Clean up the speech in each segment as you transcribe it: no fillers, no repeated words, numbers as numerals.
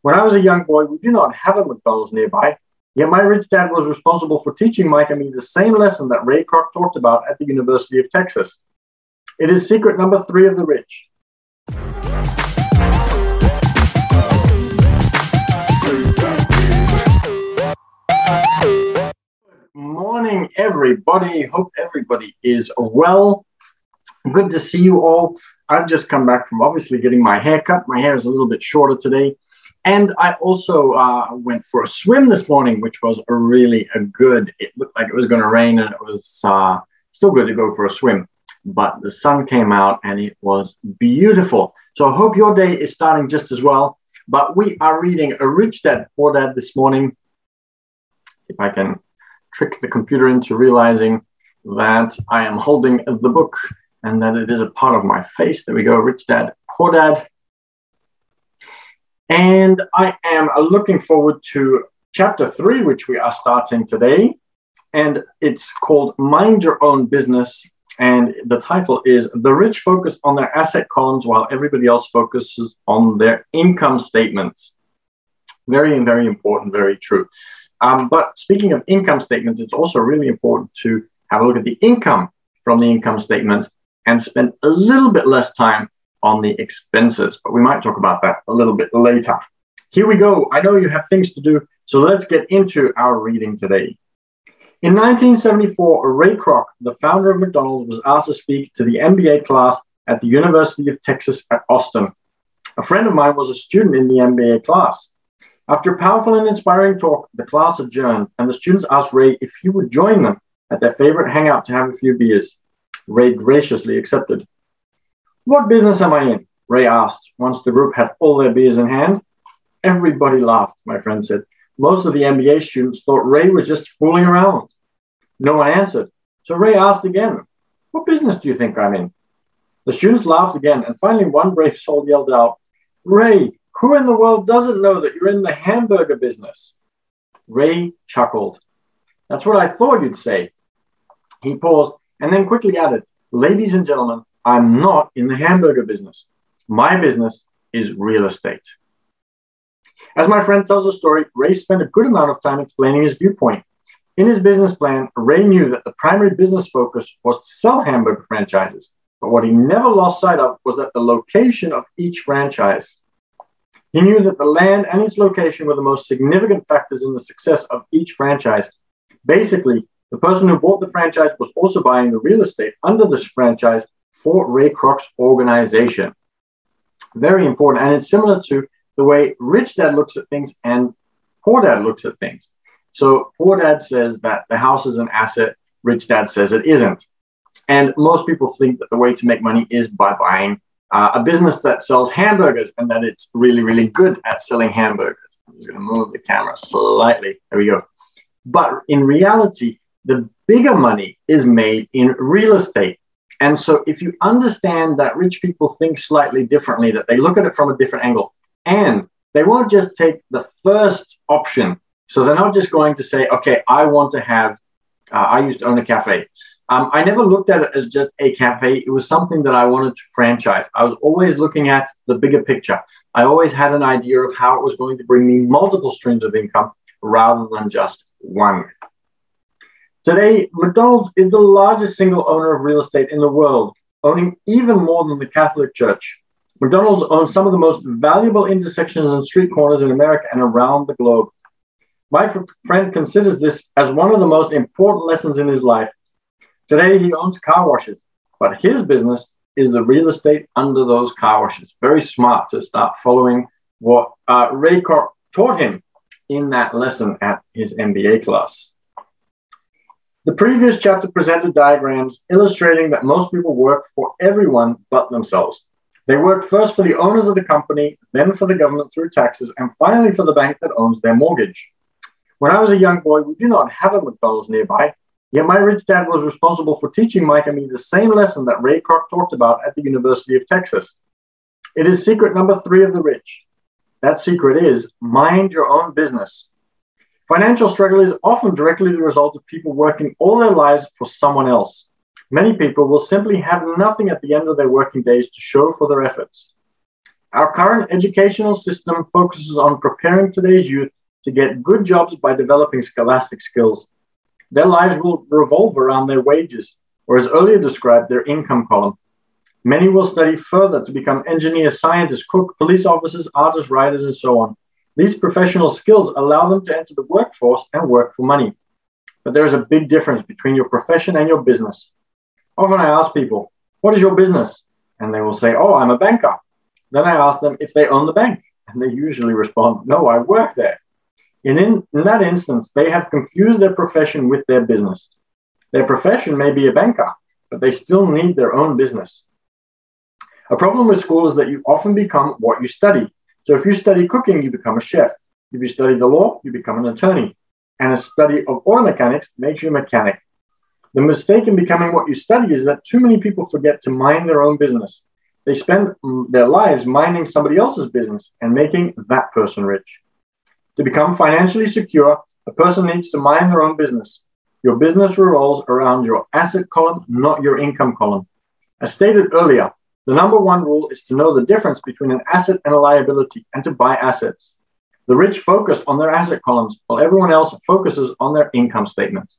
When I was a young boy, we did not have a McDonald's nearby, yet my rich dad was responsible for teaching Mike and me the same lesson that Ray Kroc talked about at the University of Texas. It is secret number 3 of the rich. Good morning, everybody. Hope everybody is well. Good to see you all. I've just come back from obviously getting my hair cut. My hair is a little bit shorter today. And I also went for a swim this morning, which was really good. It looked like it was going to rain, and it was still good to go for a swim. But the sun came out, and it was beautiful. So I hope your day is starting just as well. But we are reading A Rich Dad, Poor Dad this morning. If I can trick the computer into realizing that I am holding the book and that it is a part of my face. There we go, Rich Dad, Poor Dad. And I am looking forward to chapter 3, which we are starting today. And it's called Mind Your Own Business. And the title is The Rich Focus on Their Asset Columns while everybody else focuses on their income statements. Very, very important, very true. But speaking of income statements, it's also really important to have a look at the income from the income statement and spend a little bit less time on the expenses, but we might talk about that a little bit later. Here we go. I know you have things to do, so let's get into our reading today. In 1974, Ray Kroc, the founder of McDonald, was asked to speak to the MBA class at the University of Texas at Austin. A friend of mine was a student in the MBA class. After a powerful and inspiring talk, the class adjourned, and the students asked Ray if he would join them at their favorite hangout to have a few beers. Ray graciously accepted. "What business am I in?" Ray asked once the group had all their beers in hand. Everybody laughed, my friend said. Most of the MBA students thought Ray was just fooling around. No one answered, so Ray asked again, "What business do you think I'm in?" The students laughed again, and finally one brave soul yelled out, "Ray, who in the world doesn't know that you're in the hamburger business?" Ray chuckled. "That's what I thought you'd say." He paused and then quickly added, "Ladies and gentlemen, I'm not in the hamburger business. My business is real estate." As my friend tells the story, Ray spent a good amount of time explaining his viewpoint. In his business plan, Ray knew that the primary business focus was to sell hamburger franchises, but what he never lost sight of was that the location of each franchise. He knew that the land and its location were the most significant factors in the success of each franchise. Basically, the person who bought the franchise was also buying the real estate under this franchise for Ray Kroc's organization. Very important. And it's similar to the way Rich Dad looks at things and Poor Dad looks at things. So Poor Dad says that the house is an asset. Rich Dad says it isn't. And most people think that the way to make money is by buying a business that sells hamburgers and that it's really, really good at selling hamburgers. I'm just going to move the camera slightly. There we go. But in reality, the bigger money is made in real estate. And so if you understand that rich people think slightly differently, that they look at it from a different angle, and they won't just take the first option. So they're not just going to say, okay, I want to have, I used to own a cafe. I never looked at it as just a cafe. It was something that I wanted to franchise. I was always looking at the bigger picture. I always had an idea of how it was going to bring me multiple streams of income rather than just one. Today, McDonald's is the largest single owner of real estate in the world, owning even more than the Catholic Church. McDonald's owns some of the most valuable intersections and street corners in America and around the globe. My friend considers this as one of the most important lessons in his life. Today, he owns car washes, but his business is the real estate under those car washes. Very smart to start following what Ray Kroc taught him in that lesson at his MBA class. The previous chapter presented diagrams illustrating that most people work for everyone but themselves. They work first for the owners of the company, then for the government through taxes, and finally for the bank that owns their mortgage. When I was a young boy, we did not have a McDonald's nearby, yet my rich dad was responsible for teaching Mike and me the same lesson that Ray Kroc talked about at the University of Texas. It is secret number 3 of the rich. That secret is mind your own business. Financial struggle is often directly the result of people working all their lives for someone else. Many people will simply have nothing at the end of their working days to show for their efforts. Our current educational system focuses on preparing today's youth to get good jobs by developing scholastic skills. Their lives will revolve around their wages, or as earlier described, their income column. Many will study further to become engineers, scientists, cook, police officers, artists, writers, and so on. These professional skills allow them to enter the workforce and work for money. But there is a big difference between your profession and your business. Often I ask people, what is your business? And they will say, oh, I'm a banker. Then I ask them if they own the bank. And they usually respond, no, I work there. In that instance, they have confused their profession with their business. Their profession may be a banker, but they still need their own business. A problem with school is that you often become what you study. So if you study cooking, you become a chef. If you study the law, you become an attorney. And a study of auto mechanics makes you a mechanic. The mistake in becoming what you study is that too many people forget to mind their own business. They spend their lives minding somebody else's business and making that person rich. To become financially secure, a person needs to mind their own business. Your business revolves around your asset column, not your income column. As stated earlier, the number one rule is to know the difference between an asset and a liability and to buy assets. The rich focus on their asset columns while everyone else focuses on their income statements.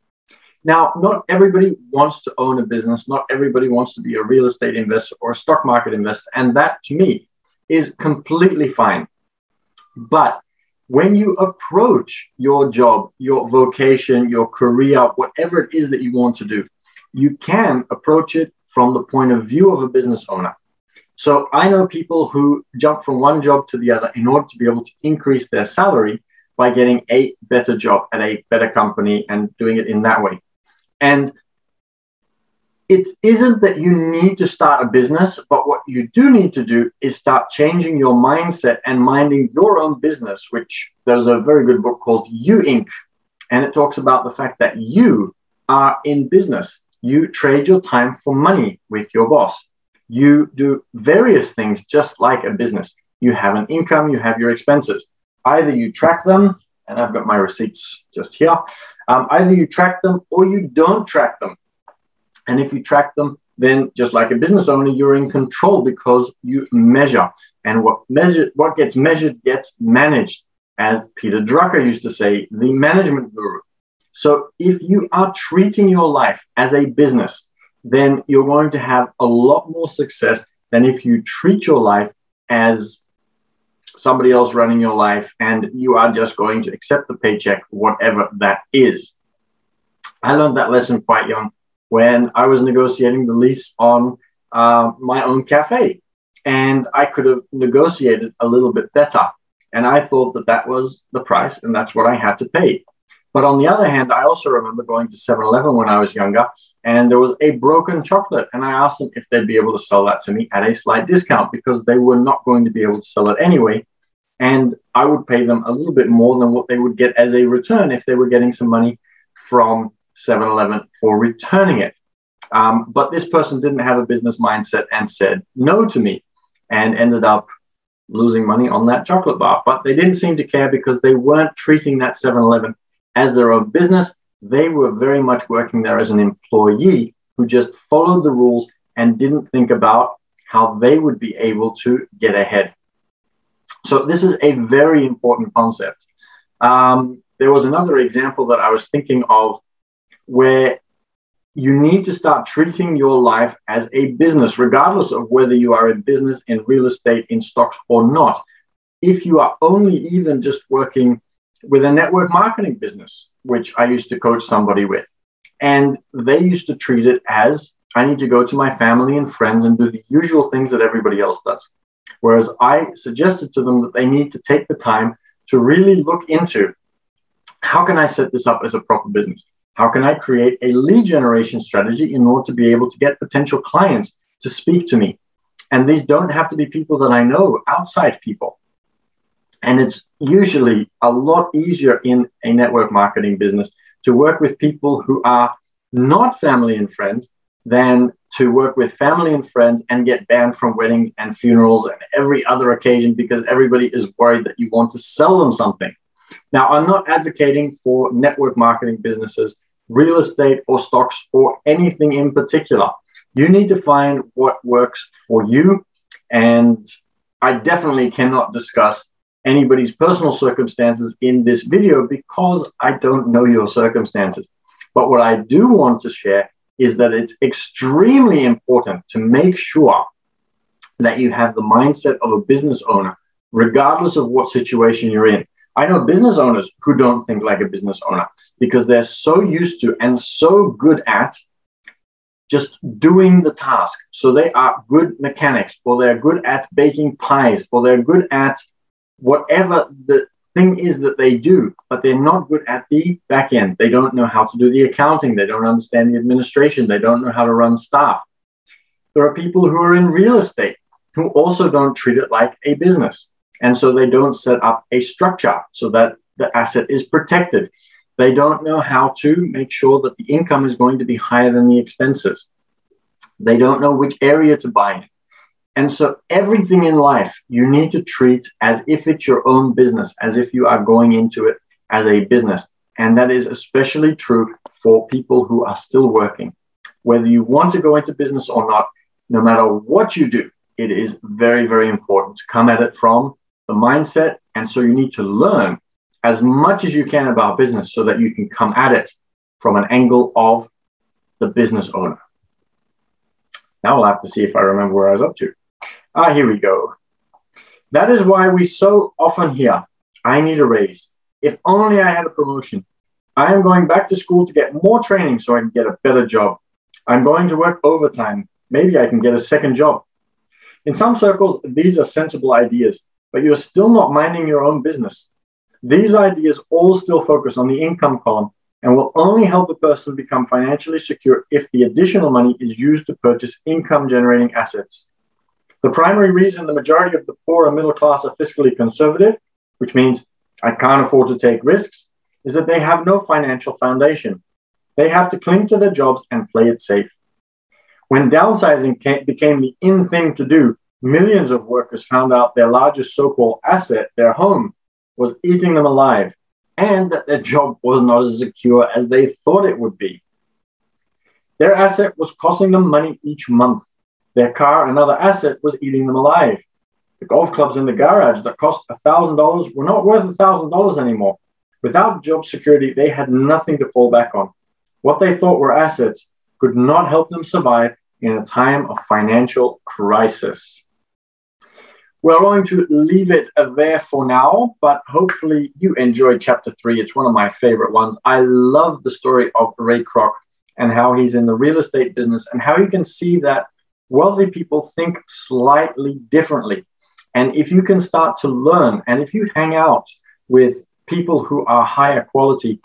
Now, not everybody wants to own a business. Not everybody wants to be a real estate investor or a stock market investor. And that, to me, is completely fine. But when you approach your job, your vocation, your career, whatever it is that you want to do, you can approach it from the point of view of a business owner. So I know people who jump from one job to the other in order to be able to increase their salary by getting a better job at a better company and doing it in that way. And it isn't that you need to start a business, but what you do need to do is start changing your mindset and minding your own business, which there's a very good book called You Inc. And it talks about the fact that you are in business. You trade your time for money with your boss. You do various things just like a business. You have an income, you have your expenses. Either you track them, and I've got my receipts just here. Either you track them or you don't track them. And if you track them, then just like a business owner, you're in control because you measure. And what gets measured gets managed. As Peter Drucker used to say, the management guru. So if you are treating your life as a business, then you're going to have a lot more success than if you treat your life as somebody else running your life and you are just going to accept the paycheck, whatever that is. I learned that lesson quite young when I was negotiating the lease on my own cafe. And I could have negotiated a little bit better. And I thought that that was the price and that's what I had to pay. But on the other hand, I also remember going to 7-Eleven when I was younger, and there was a broken chocolate. And I asked them if they'd be able to sell that to me at a slight discount because they were not going to be able to sell it anyway. And I would pay them a little bit more than what they would get as a return if they were getting some money from 7-Eleven for returning it. But this person didn't have a business mindset and said no to me and ended up losing money on that chocolate bar. But they didn't seem to care because they weren't treating that 7-Eleven as their own business. They were very much working there as an employee who just followed the rules and didn't think about how they would be able to get ahead. So this is a very important concept. There was another example that I was thinking of where you need to start treating your life as a business, regardless of whether you are in business, in real estate, in stocks or not. If you are only even just working with a network marketing business, which I used to coach somebody with, and they used to treat it as I need to go to my family and friends and do the usual things that everybody else does. Whereas I suggested to them that they need to take the time to really look into how can I set this up as a proper business? How can I create a lead generation strategy in order to be able to get potential clients to speak to me? And these don't have to be people that I know, outside people. And it's usually a lot easier in a network marketing business to work with people who are not family and friends than to work with family and friends and get banned from weddings and funerals and every other occasion because everybody is worried that you want to sell them something. Now, I'm not advocating for network marketing businesses, real estate or stocks or anything in particular. You need to find what works for you. And I definitely cannot discuss anybody's personal circumstances in this video because I don't know your circumstances. But what I do want to share is that it's extremely important to make sure that you have the mindset of a business owner, regardless of what situation you're in. I know business owners who don't think like a business owner because they're so used to and so good at just doing the task. So they are good mechanics, or they're good at baking pies, or they're good at whatever the thing is that they do, but they're not good at the back end. They don't know how to do the accounting. They don't understand the administration. They don't know how to run staff. There are people who are in real estate who also don't treat it like a business. And so they don't set up a structure so that the asset is protected. They don't know how to make sure that the income is going to be higher than the expenses. They don't know which area to buy in. And so everything in life you need to treat as if it's your own business, as if you are going into it as a business. And that is especially true for people who are still working. Whether you want to go into business or not, no matter what you do, it is very, very important to come at it from the mindset. And so you need to learn as much as you can about business so that you can come at it from an angle of the business owner. Now we'll have to see if I remember where I was up to. Here we go. That is why we so often hear, I need a raise. If only I had a promotion. I am going back to school to get more training so I can get a better job. I'm going to work overtime. Maybe I can get a second job. In some circles, these are sensible ideas, but you're still not minding your own business. These ideas all still focus on the income column and will only help a person become financially secure if the additional money is used to purchase income-generating assets. The primary reason the majority of the poor and middle class are fiscally conservative, which means I can't afford to take risks, is that they have no financial foundation. They have to cling to their jobs and play it safe. When downsizing became the in thing to do, millions of workers found out their largest so-called asset, their home, was eating them alive, and that their job was not as secure as they thought it would be. Their asset was costing them money each month. Their car, another asset, was eating them alive. The golf clubs in the garage that cost $1,000 were not worth $1,000 anymore. Without job security, they had nothing to fall back on. What they thought were assets could not help them survive in a time of financial crisis. We're going to leave it there for now, but hopefully you enjoyed chapter 3. It's one of my favorite ones. I love the story of Ray Kroc and how he's in the real estate business and how you can see that wealthy people think slightly differently. And if you can start to learn, and if you hang out with people who are higher quality,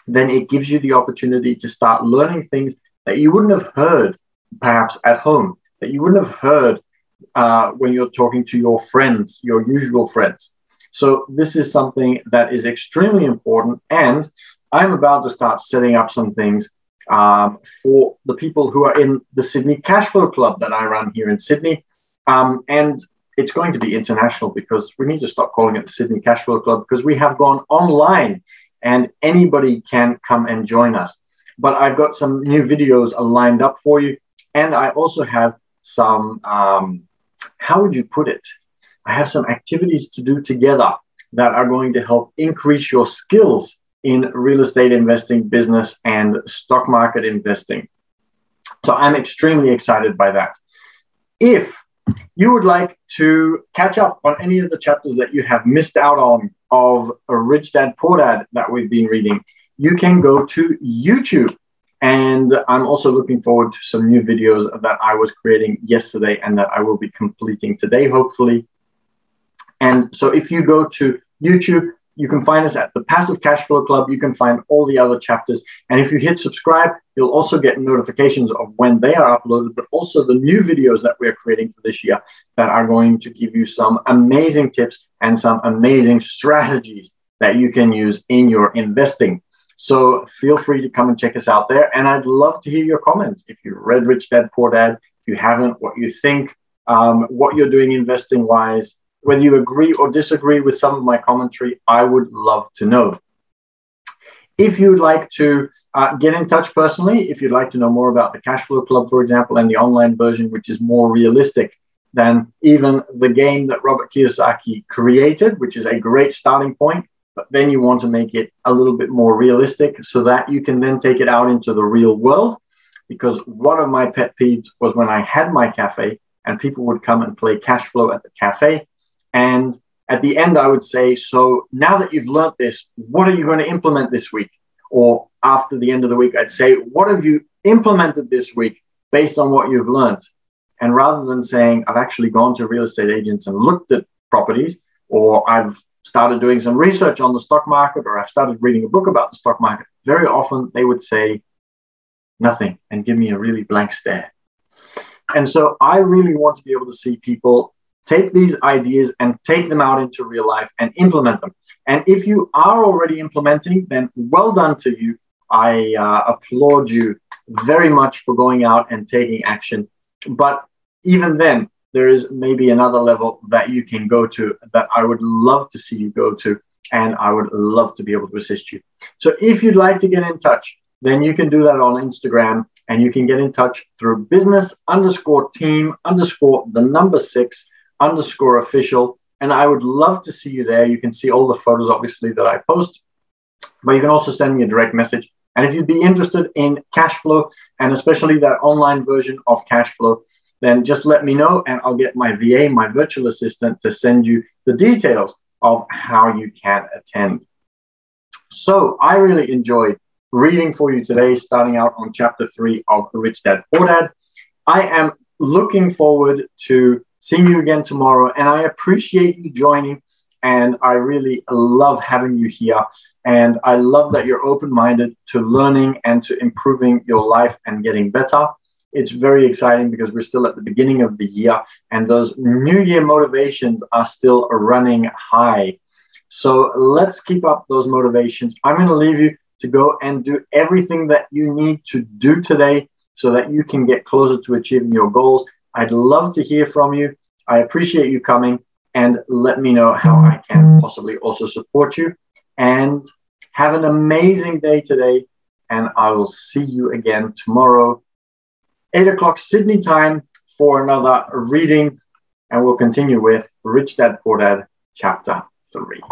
then it gives you the opportunity to start learning things that you wouldn't have heard perhaps at home, that you wouldn't have heard when you're talking to your friends, your usual friends. So this is something that is extremely important. And I'm about to start setting up some things for the people who are in the Sydney Cashflow Club that I run here in Sydney. And it's going to be international because we need to stop calling it the Sydney Cashflow Club because we have gone online and anybody can come and join us. But I've got some new videos lined up for you. And I also have some, how would you put it? I have some activities to do together that are going to help increase your skills in real estate investing, business, and stock market investing. So I'm extremely excited by that. If you would like to catch up on any of the chapters that you have missed out on of Rich Dad Poor Dad that we've been reading, you can go to YouTube. And I'm also looking forward to some new videos that I was creating yesterday and that I will be completing today, hopefully. And so if you go to YouTube, you can find us at the Passive Cashflow Club. You can find all the other chapters. And if you hit subscribe, you'll also get notifications of when they are uploaded, but also the new videos that we're creating for this year that are going to give you some amazing tips and some amazing strategies that you can use in your investing. So feel free to come and check us out there. And I'd love to hear your comments. If you read Rich Dad Poor Dad, if you haven't, what you think, what you're doing investing wise, whether you agree or disagree with some of my commentary, I would love to know. If you'd like to get in touch personally, if you'd like to know more about the Cashflow Club, for example, and the online version, which is more realistic, than even the game that Robert Kiyosaki created, which is a great starting point. But then you want to make it a little bit more realistic so that you can then take it out into the real world. Because one of my pet peeves was when I had my cafe and people would come and play cash flow at the cafe. And at the end, I would say, so now that you've learned this, what are you going to implement this week? Or after the end of the week, I'd say, what have you implemented this week based on what you've learned? And rather than saying, I've actually gone to real estate agents and looked at properties, or I've started doing some research on the stock market, or I've started reading a book about the stock market, very often they would say nothing and give me a really blank stare. And so I really want to be able to see people take these ideas and take them out into real life and implement them. And if you are already implementing, then well done to you. I applaud you very much for going out and taking action. But even then, there is maybe another level that you can go to that I would love to see you go to, and I would love to be able to assist you. So if you'd like to get in touch, then you can do that on Instagram, and you can get in touch through business_team_6_official. And I would love to see you there. You can see all the photos, obviously, that I post, but you can also send me a direct message. And if you'd be interested in cash flow, and especially that online version of cash flow, then just let me know, and I'll get my VA, my virtual assistant, to send you the details of how you can attend. So I really enjoyed reading for you today, starting out on chapter 3 of The Rich Dad Poor Dad. I am looking forward to seeing you again tomorrow, and I appreciate you joining, and I really love having you here, and I love that you're open-minded to learning and to improving your life and getting better. It's very exciting because we're still at the beginning of the year, and those New Year motivations are still running high. So let's keep up those motivations. I'm going to leave you to go and do everything that you need to do today so that you can get closer to achieving your goals. I'd love to hear from you. I appreciate you coming, and let me know how I can possibly also support you. And have an amazing day today, and I will see you again tomorrow, 8 o'clock Sydney time, for another reading, and we'll continue with Rich Dad Poor Dad, chapter 3.